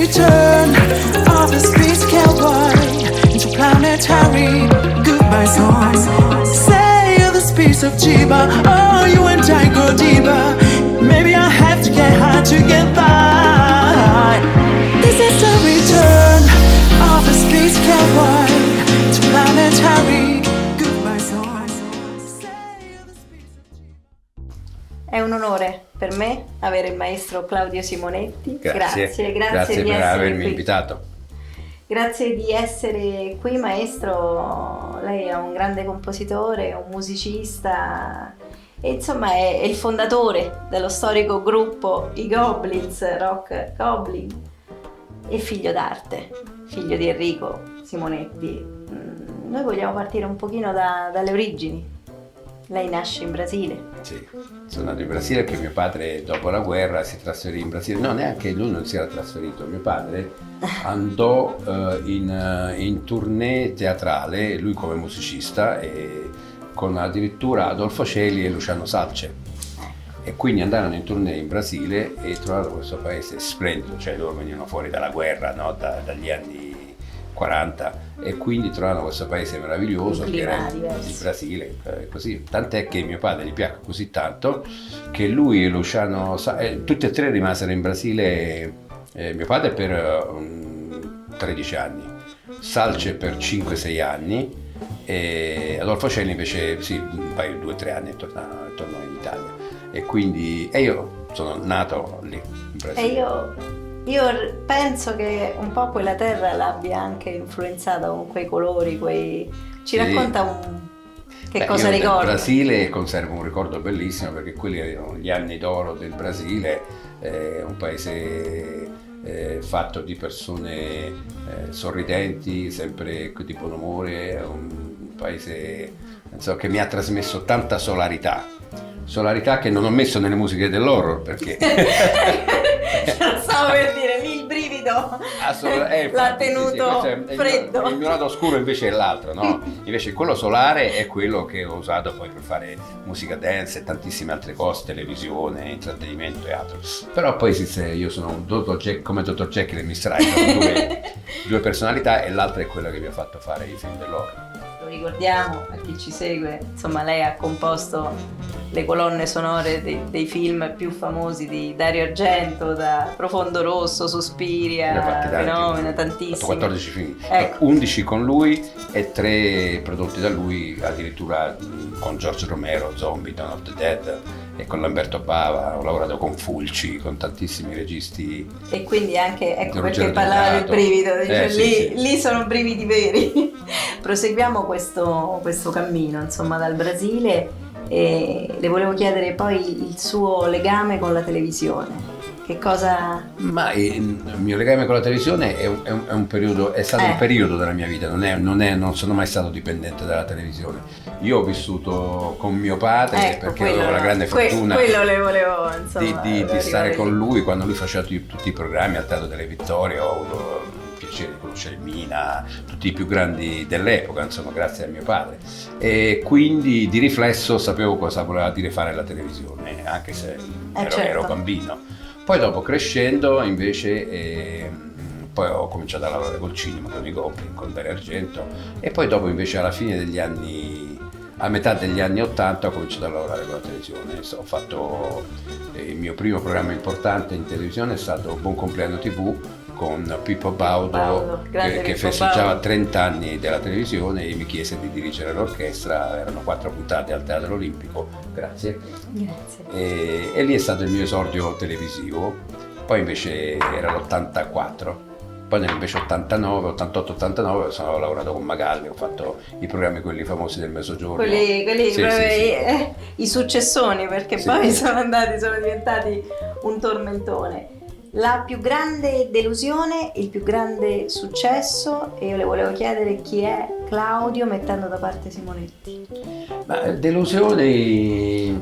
return of the space cowboy into planetary goodbye song. Say you're the space of Jiba, oh you and I go deeper. Maybe I have to get high to get by. This is the return of the space cowboy into planetary goodbye song. Say you're the space of Jiba. È un onore per me avere il maestro Claudio Simonetti. Grazie Grazie di per essere avermi qui. invitato. Grazie di essere qui, maestro. Lei è un grande compositore, un musicista e insomma è il fondatore dello storico gruppo I Goblins, Rock Goblin, e figlio d'arte, figlio di Enrico Simonetti. Noi vogliamo partire un pochino dalle origini. Lei nasce in Brasile. Sì, sono nato in Brasile perché mio padre dopo la guerra si trasferì in Brasile. No, neanche lui non si era trasferito. Mio padre andò in tournée teatrale, lui come musicista, e con addirittura Adolfo Celi e Luciano Salce. E quindi andarono in tournée in Brasile e trovarono questo paese splendido, cioè loro venivano fuori dalla guerra, no? Dagli anni 40, e quindi trovarono questo paese meraviglioso che era il Brasile, così. Tant'è che mio padre gli piacque così tanto che lui e Luciano, tutti e tre rimasero in Brasile, mio padre per 13 anni, Salce per 5-6 anni e Adolfo Celli invece sì, un paio, 2-3 anni tornò in Italia. E quindi io sono nato lì in Brasile. E io penso che un po' quella terra l'abbia anche influenzata con quei colori, ci racconta che cosa io ricorda? Del Brasile conservo un ricordo bellissimo perché quelli erano gli anni d'oro del Brasile, un paese fatto di persone sorridenti, sempre di buon umore, un paese che mi ha trasmesso tanta solarità che non ho messo nelle musiche dell'horror perché stavo per dire, lì il brivido l'ha tenuto freddo. Il mio lato oscuro invece è l'altro, no? Invece quello solare è quello che ho usato poi per fare musica dance e tantissime altre cose, televisione, intrattenimento e altro. Però poi io sono un come Dr. Jekyll e Mr. Hyde, sono due personalità e l'altra è quella che mi ha fatto fare i film dell'horror. Lo ricordiamo a chi ci segue, insomma lei ha composto le colonne sonore dei film più famosi di Dario Argento, da Profondo Rosso, Suspiria, Fenomeno, tantissimi. Ho fatto 14 film, ecco. 11 con lui e 3 prodotti da lui, addirittura con George Romero, Zombie, Dawn of the Dead, e con Lamberto Bava, ho lavorato con Fulci, con tantissimi registi. E quindi anche, ecco perché parlava del brivido, dice, lì sono brividi veri. Proseguiamo questo cammino, insomma, dal Brasile, e le volevo chiedere poi il suo legame con la televisione. Che cosa? Ma il mio legame con la televisione è un periodo, è stato un periodo della mia vita, non sono mai stato dipendente dalla televisione. Io ho vissuto con mio padre, perché avevo la grande fortuna di stare con lui quando lui faceva tutti i programmi al Teatro delle Vittorie. Ho avuto il piacere di conoscere Mina, tutti i più grandi dell'epoca, insomma, grazie a mio padre. E quindi di riflesso sapevo cosa voleva dire fare la televisione, anche se ero bambino. Poi dopo crescendo invece poi ho cominciato a lavorare col cinema, con i Goblin, con Dario Argento, e poi dopo invece a metà degli anni 80 ho cominciato a lavorare con la televisione. Ho fatto il mio primo programma importante in televisione, è stato Buon Compleanno TV con Pippo Baudo che festeggiava 30 anni della televisione e mi chiese di dirigere l'orchestra. Erano 4 puntate al Teatro Olimpico, grazie. E lì è stato il mio esordio televisivo. Poi invece era l'84, poi invece 88-89 ho lavorato con Magalli, ho fatto i programmi quelli famosi del Mezzogiorno. Quelli i successoni, perché poi sono diventati un tormentone. La più grande delusione, il più grande successo, e io le volevo chiedere chi è Claudio mettendo da parte Simonetti. Ma delusioni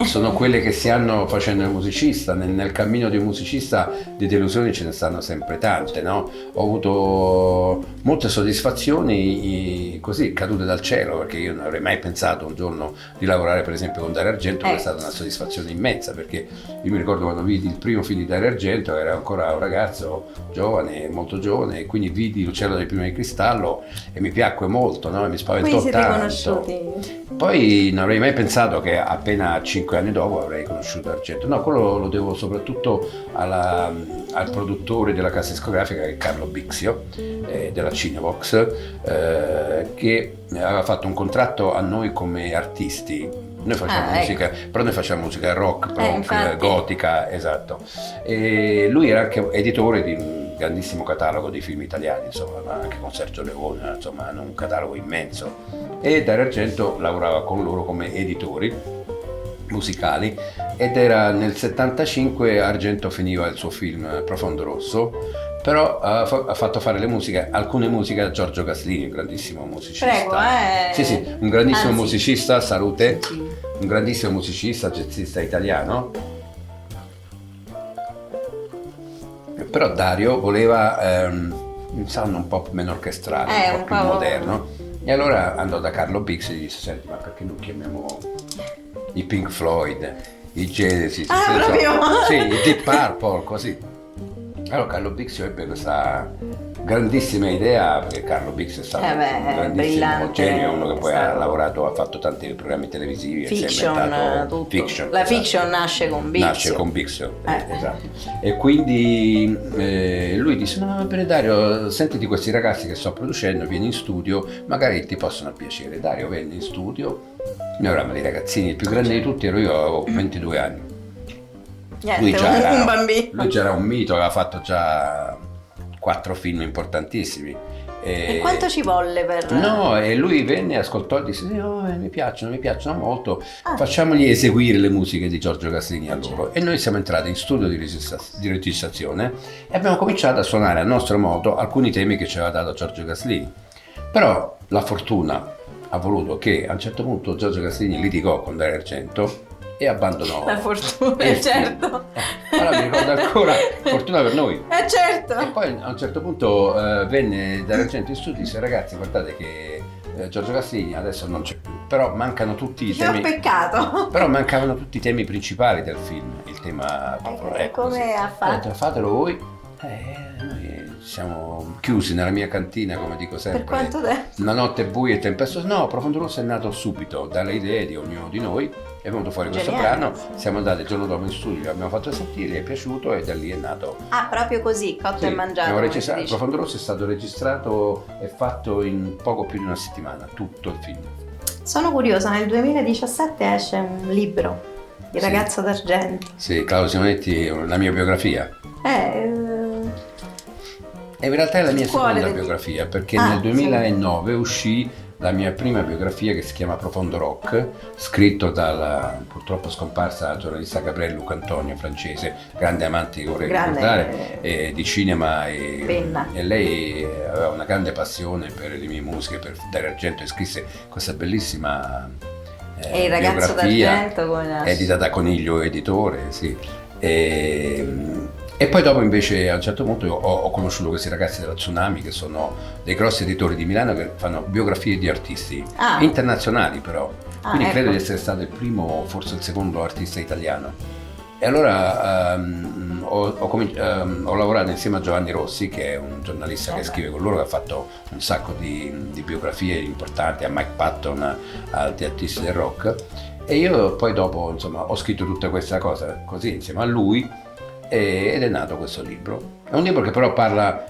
sono quelle che si hanno facendo il musicista. Nel cammino di un musicista di delusioni ce ne stanno sempre tante, no? Ho avuto molte soddisfazioni così cadute dal cielo, perché io non avrei mai pensato un giorno di lavorare per esempio con Dario Argento. È stata una soddisfazione immensa, perché io mi ricordo quando vidi il primo film di Dario Argento, era ancora un ragazzo giovane, molto giovane, e quindi vidi L'uccello dei primi di cristallo e mi piacque molto, no? E mi spaventò siete tanto. conosciuti? Poi non avrei mai pensato che appena 5 anni dopo avrei conosciuto Argento. No, quello lo devo soprattutto al produttore della casa discografica, che è Carlo Bixio, della Cinevox, che aveva fatto un contratto a noi come artisti. Noi facciamo musica, però noi facciamo musica rock, punk, gotica, esatto. E lui era anche editore di un grandissimo catalogo di film italiani, insomma, anche con Sergio Leone, insomma, hanno un catalogo immenso. E Dario Argento lavorava con loro come editori musicali, ed era nel 75 Argento finiva il suo film Profondo Rosso, però ha fatto fare le musiche, alcune musiche a Giorgio Gaslini, un grandissimo musicista. Prego, Sì, un grandissimo musicista, salute, un grandissimo musicista, jazzista italiano. Però Dario voleva un sound un po' meno orchestrale, un po' più moderno, e allora andò da Carlo Bix e gli disse: senti, ma perché non chiamiamo i Pink Floyd, i Genesis, sì, i Deep Purple, così. Allora Carlo Bix ebbe questa grandissima idea, perché Carlo Bix è stato un grandissimo genio, uno che poi ha lavorato, ha fatto tanti programmi televisivi, fiction, tutto. Fiction, la esatto. Fiction nasce con Bix. Nasce con Bix, esatto. E quindi lui disse: no, bene Dario, sentiti questi ragazzi che sto producendo, vieni in studio, magari ti possono piacere. Dario venne in studio, noi eravamo dei ragazzini, il più grande di tutti ero io, avevo 22 anni. Niente, Lui già era un bambino. Lui già era un mito, aveva fatto già 4 film importantissimi. E quanto ci volle per... No, e lui venne, ascoltò e disse: oh, mi piacciono molto, facciamogli eseguire le musiche di Giorgio Gaslini a loro. E noi siamo entrati in studio di registrazione e abbiamo cominciato a suonare a nostro modo alcuni temi che ci aveva dato Giorgio Gaslini. Però la fortuna ha voluto che a un certo punto Giorgio Gaslini litigò con Dario Argento e abbandonò. La fortuna, certo. Allora mi ricordo ancora, fortuna per noi. Certo. E poi a un certo punto venne Dario Argento in studio e disse: ragazzi, guardate che Giorgio Gaslini adesso non c'è più, però mancano tutti i temi. Peccato. Però mancavano tutti i temi principali del film. Il tema come così. Ha fatto? Fatelo voi. Noi siamo chiusi nella mia cantina, come dico sempre. Per quanto tempo? Una notte buia e tempestosa. No, Profondo Rosso è nato subito dalle idee di ognuno di noi. È venuto fuori questo brano, siamo andati il giorno dopo in studio, l'abbiamo fatto sentire, gli è piaciuto e da lì è nato. Proprio così, cotto e mangiato. Profondo Rosso è stato registrato e fatto in poco più di una settimana, tutto il film. Sono curiosa, nel 2017 esce un libro, Il ragazzo d'argento. Sì, Claudio Simonetti, la mia biografia. E in realtà è la mia seconda biografia, perché nel 2009 uscì la mia prima biografia, che si chiama Profondo Rock, scritto dalla purtroppo scomparsa giornalista Gabriele Lucantonio, francese, grande amante, vorrei ricordare, di cinema, e lei aveva una grande passione per le mie musiche, per Dario Argento, e scrisse questa bellissima il ragazzo d'argento, edita da Coniglio Editore, sì. E poi dopo invece a un certo punto ho conosciuto questi ragazzi della Tsunami, che sono dei grossi editori di Milano, che fanno biografie di artisti internazionali, però quindi credo di essere stato il primo, forse il secondo artista italiano. E allora ho lavorato insieme a Giovanni Rossi, che è un giornalista che scrive con loro, che ha fatto un sacco di biografie importanti, a Mike Patton, a altri artisti del rock, e io poi dopo insomma ho scritto tutta questa cosa così insieme a lui, ed è nato questo libro. È un libro che però parla,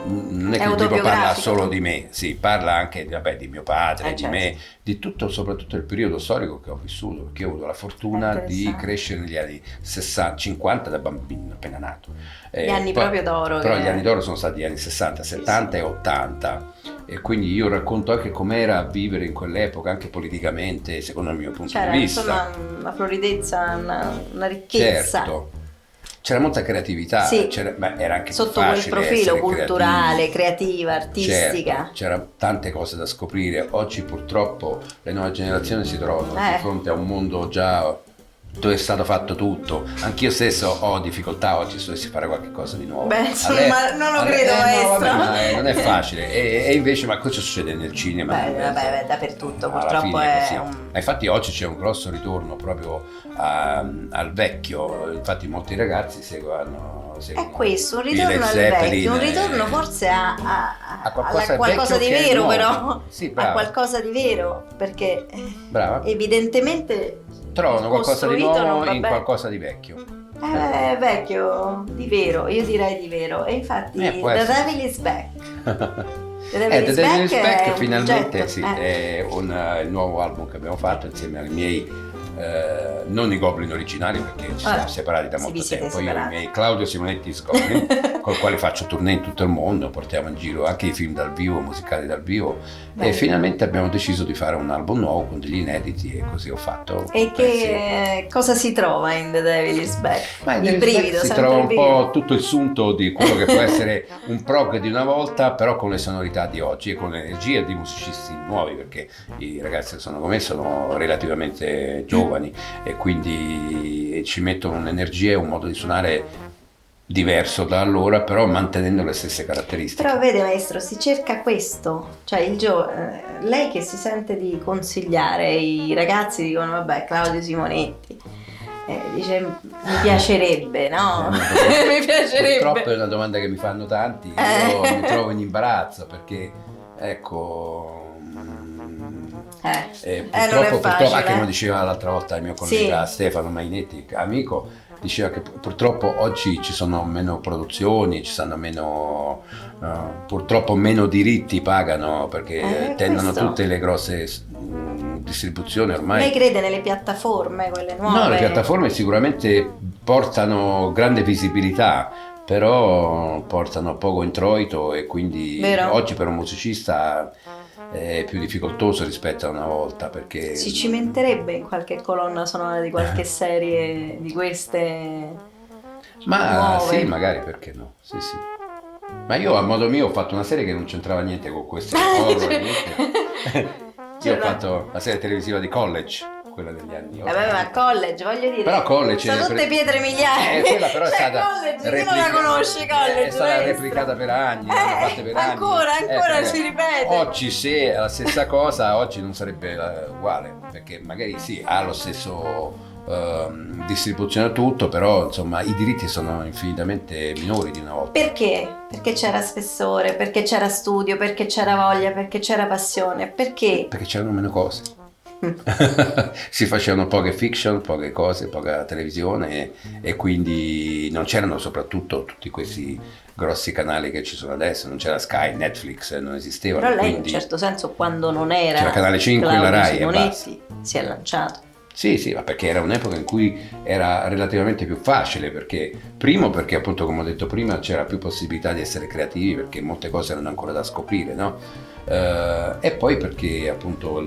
non è che il libro parla solo di me, sì, parla anche di mio padre, di me, di tutto, soprattutto il periodo storico che ho vissuto, perché io ho avuto la fortuna di crescere negli anni 60, 50 da bambino appena nato. Gli anni proprio d'oro. Però gli anni d'oro sono stati gli anni 60, 70 e 80. E quindi io racconto anche com'era vivere in quell'epoca, anche politicamente, secondo il mio punto di vista. C'era insomma una floridezza, una ricchezza. Certo. C'era molta creatività, ma era anche sotto più quel profilo culturale, creativa, artistica. Certo, c'era tante cose da scoprire. Oggi purtroppo le nuove generazioni si trovano di fronte a un mondo già dove è stato fatto tutto. Anch'io stesso ho difficoltà oggi se dovessi fare qualche cosa di nuovo. Beh, insomma, non lo credo, maestro. No, vabbè, ma non è facile. E invece, ma cosa succede nel cinema? Beh, dappertutto, alla purtroppo fine è così. un... Infatti oggi c'è un grosso ritorno proprio al vecchio, infatti molti ragazzi seguono è questo, un i ritorno Led al Zeppelin, vecchio, un ritorno forse a qualcosa di vecchio che è vero, nuovo. però Sì, a brava. qualcosa di vero, perché Brava. evidentemente Trovano qualcosa di costruito non nuovo va in bene. qualcosa di vecchio. Vecchio, di vero, io direi di vero. E infatti può The essere. Devil is Back. The The Devil is Devil is Back Back è un finalmente progetto, sì, è il nuovo album che abbiamo fatto insieme ai miei non i Goblin originali perché ci siamo separati da sì, molto vi siete tempo. Io e i separati. miei Claudio Simonetti Goblin col quale faccio tournée in tutto il mondo, portiamo in giro anche i film dal vivo, musicali dal vivo. Beh. E finalmente abbiamo deciso di fare un album nuovo con degli inediti e così ho fatto. E che cosa si trova in The Devil is Back? Ma Il brivido, si sempre trova il un brivido. po' tutto il sunto di quello che può essere un prog di una volta, però con le sonorità di oggi e con l'energia di musicisti nuovi, perché i ragazzi che sono con me sono relativamente giovani e quindi ci mettono un'energia e un modo di suonare diverso da allora, però mantenendo le stesse caratteristiche. Però vede maestro, si cerca questo, cioè lei che si sente di consigliare, i ragazzi dicono vabbè Claudio Simonetti, dice mi piacerebbe, no? Mi piacerebbe. Purtroppo è una domanda che mi fanno tanti, io mi trovo in imbarazzo perché ecco purtroppo anche come diceva l'altra volta il mio collega Stefano Mainetti, amico, diceva che purtroppo oggi ci sono meno produzioni, ci sono meno purtroppo meno diritti pagano perché tendono tutte le grosse distribuzioni ormai. Lei crede nelle piattaforme, quelle nuove? No, le piattaforme sicuramente portano grande visibilità, però portano poco introito e quindi oggi per un musicista è più difficoltoso rispetto a una volta perché si cimenterebbe in qualche colonna sonora di qualche serie di queste nuove. Sì, magari, perché no, sì. Ma io a modo mio ho fatto una serie che non c'entrava niente con queste horror, niente. Io ho fatto la serie televisiva di College, quella degli anni 80. Vabbè, ma College, voglio dire, però College sono tutte pietre miliari. Quella però è stata College, chi non la conosce College? è stata replicata per anni, l'hanno fatta per anni. Ancora si ripete. Oggi se è la stessa cosa, oggi non sarebbe uguale, perché magari sì, ha lo stesso distribuzione tutto, però insomma i diritti sono infinitamente minori di una volta. Perché? Perché c'era spessore, perché c'era studio, perché c'era voglia, perché c'era passione, perché? Perché c'erano meno cose. Si facevano poche fiction, poche cose, poca televisione e quindi non c'erano soprattutto tutti questi grossi canali che ci sono adesso, non c'era Sky, Netflix, non esisteva. Però lei quindi in un certo senso quando non era c'era Canale 5 e la Rai e basta. Si è lanciato. Sì, ma perché era un'epoca in cui era relativamente più facile, perché appunto come ho detto prima c'era più possibilità di essere creativi perché molte cose erano ancora da scoprire, no? E poi perché appunto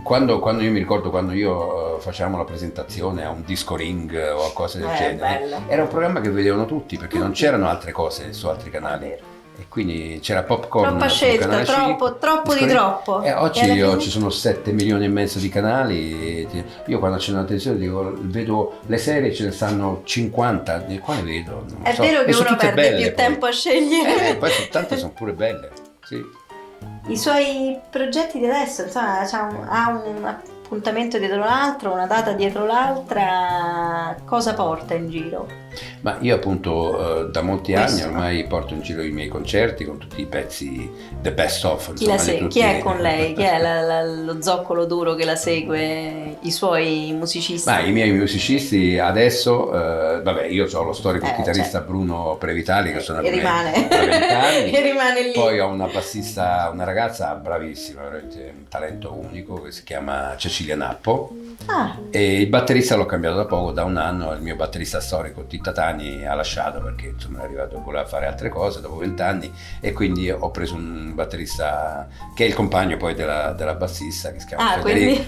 quando io mi ricordo quando io facevamo la presentazione a un disco ring o a cose del genere, era un programma che vedevano tutti perché non c'erano altre cose su altri canali. E quindi c'era Popcorn, troppa scelta, troppo di troppo. Oggi ci sono 7 milioni e mezzo di canali. Io quando accendo la televisione vedo le serie, ce ne stanno 50, quale vedo? Non è so. Vero che uno perde belle, più tempo a scegliere. Poi tante sono pure belle, sì. I suoi progetti di adesso, insomma, ha un appuntamento dietro l'altro, una data dietro l'altra, cosa porta in giro? Ma io appunto da molti anni ormai porto in giro i miei concerti con tutti i pezzi the best of. Chi è con lei? Chi è lo zoccolo duro che la segue? I suoi musicisti? Ma i miei musicisti adesso, vabbè, io ho lo storico chitarrista Bruno Previtali che suona con me da 20 anni. E rimane lì. Poi ho una bassista, una ragazza bravissima, veramente un talento unico che si chiama Cecilia Nappo. E il batterista l'ho cambiato da poco, da un anno, il mio batterista storico Titta Tani ha lasciato perché insomma è arrivato, voleva fare altre cose dopo 20 anni e quindi ho preso un batterista che è il compagno poi della bassista che si chiama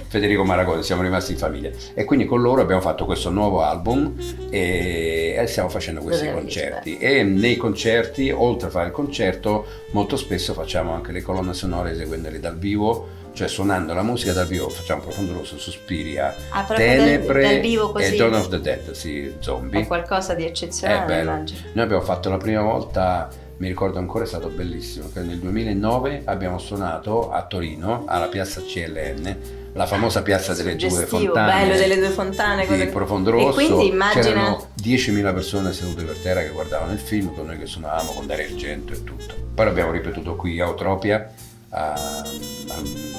Federico Maragoni, siamo rimasti in famiglia e quindi con loro abbiamo fatto questo nuovo album e stiamo facendo questi concerti e nei concerti, oltre a fare il concerto, molto spesso facciamo anche le colonne sonore eseguendole dal vivo cioè suonando la musica dal vivo, facciamo Profondo Rosso, Suspiria, proprio Tenebre dal vivo così. e Dawn of the Dead, sì, Zombie. È qualcosa di eccezionale, immagino. Noi abbiamo fatto la prima volta, mi ricordo ancora, è stato bellissimo, che nel 2009 abbiamo suonato a Torino, alla piazza CLN, la famosa piazza delle due fontane. Bello, delle due fontane. Di Profondo Rosso. E quindi immagina... C'erano 10.000 persone sedute per terra che guardavano il film, con noi che suonavamo con Dario Argento e tutto. Poi l'abbiamo ripetuto qui a Utopia, al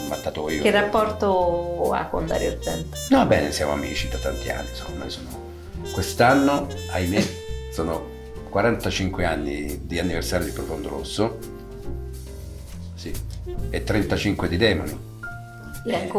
Mattatoio. Che rapporto ha con Dario Argento? No, bene, siamo amici da tanti anni, insomma, quest'anno, ahimè, sono 45 anni di anniversario di Profondo Rosso, sì, e 35 di Demoni. E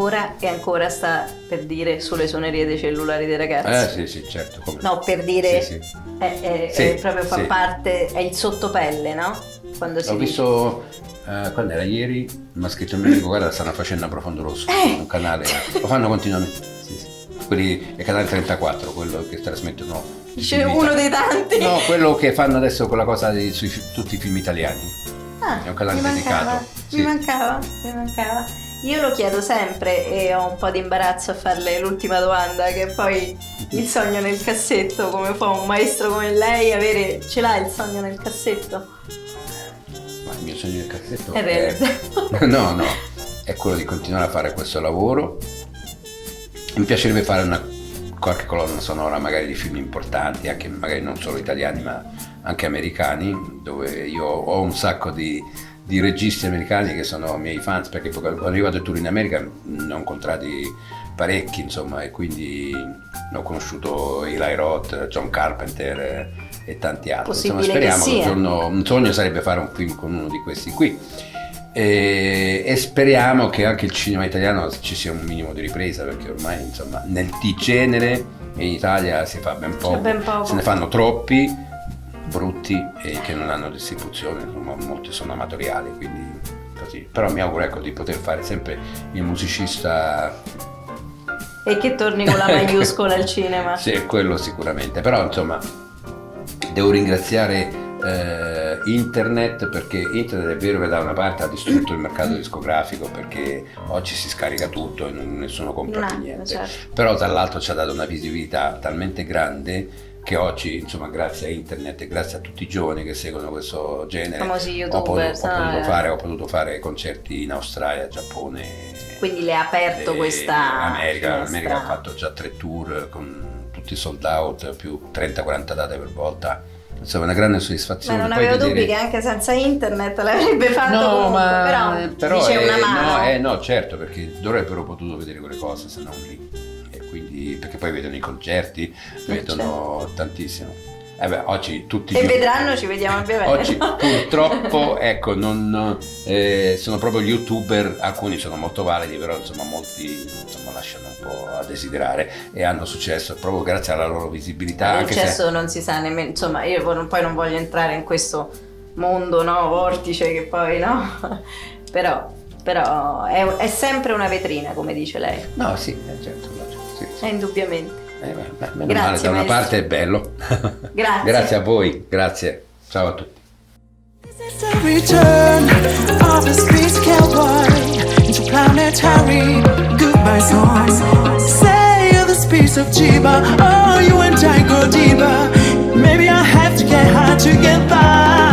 ancora sta per dire sulle suonerie dei cellulari dei ragazzi. Sì, certo. Come no, per dire, sì. È proprio fa parte, è il sottopelle, no? Quando si Ho visto, quando era ieri, mi ha scritto il mio amico, guarda, stanno facendo a Profondo Rosso, un canale, lo fanno continuamente, sì. Quelli, è canale 34, quello che trasmettono. C'è uno dei tanti. No, quello che fanno adesso quella cosa su tutti i film italiani. È un canale dedicato. Mi mancava. Io lo chiedo sempre e ho un po' di imbarazzo a farle l'ultima domanda, che poi il sogno nel cassetto, come fa un maestro come lei, ce l'ha il sogno nel cassetto? Ma il mio sogno nel cassetto è realizzato. No, è quello di continuare a fare questo lavoro. Mi piacerebbe fare qualche colonna sonora magari di film importanti, anche magari non solo italiani ma anche americani, dove io ho un sacco di registi americani che sono miei fans, perché quando arrivo al tour in America ne ho incontrati parecchi, insomma, e quindi ho conosciuto Eli Roth, John Carpenter e tanti altri. Insomma, speriamo che un sogno sarebbe fare un film con uno di questi qui. E speriamo che anche il cinema italiano ci sia un minimo di ripresa, perché ormai, insomma, nel genere in Italia si fa ben poco. Se ne fanno troppi brutti e che non hanno distribuzione, insomma, molti sono amatoriali, quindi così. Però mi auguro, di poter fare sempre il musicista e che torni con la maiuscola al cinema. Sì, quello sicuramente. Però insomma devo ringraziare internet, perché internet è vero che da una parte ha distrutto il mercato discografico, perché oggi si scarica tutto e nessuno compra più niente, certo. Però dall'altro ci ha dato una visibilità talmente grande che oggi, insomma, grazie a internet e grazie a tutti i giovani che seguono questo genere, ho potuto fare concerti in Australia, Giappone. Quindi le ha aperto questa America ha fatto già 3 tour con tutti sold out, più 30-40 date per volta. Insomma, una grande soddisfazione. Ma non avevo dubbi che anche senza internet l'avrebbe fatto comunque, però dice una mano. No, certo, perché dovrebbero potuto vedere quelle cose, se non lì. Quindi, perché poi vedono i concerti, vedono tantissimo. Oggi tutti vedranno, ci vediamo ovviamente. Oggi purtroppo sono proprio gli youtuber, alcuni sono molto validi, però insomma molti lasciano un po' a desiderare e hanno successo proprio grazie alla loro visibilità. Il successo non si sa nemmeno, insomma, io poi non voglio entrare in questo mondo, no, vortice, che poi no, però è sempre una vetrina, come dice lei. No, sì, certo, sì. Indubbiamente. Meno male, da una parte è bello. Grazie. Grazie a voi, grazie. Ciao a tutti. This is the return of the space cowboy into planetary goodbye songs. Say you're the space of Chiba, oh, you and I go deeper. Maybe I have to get high to get by.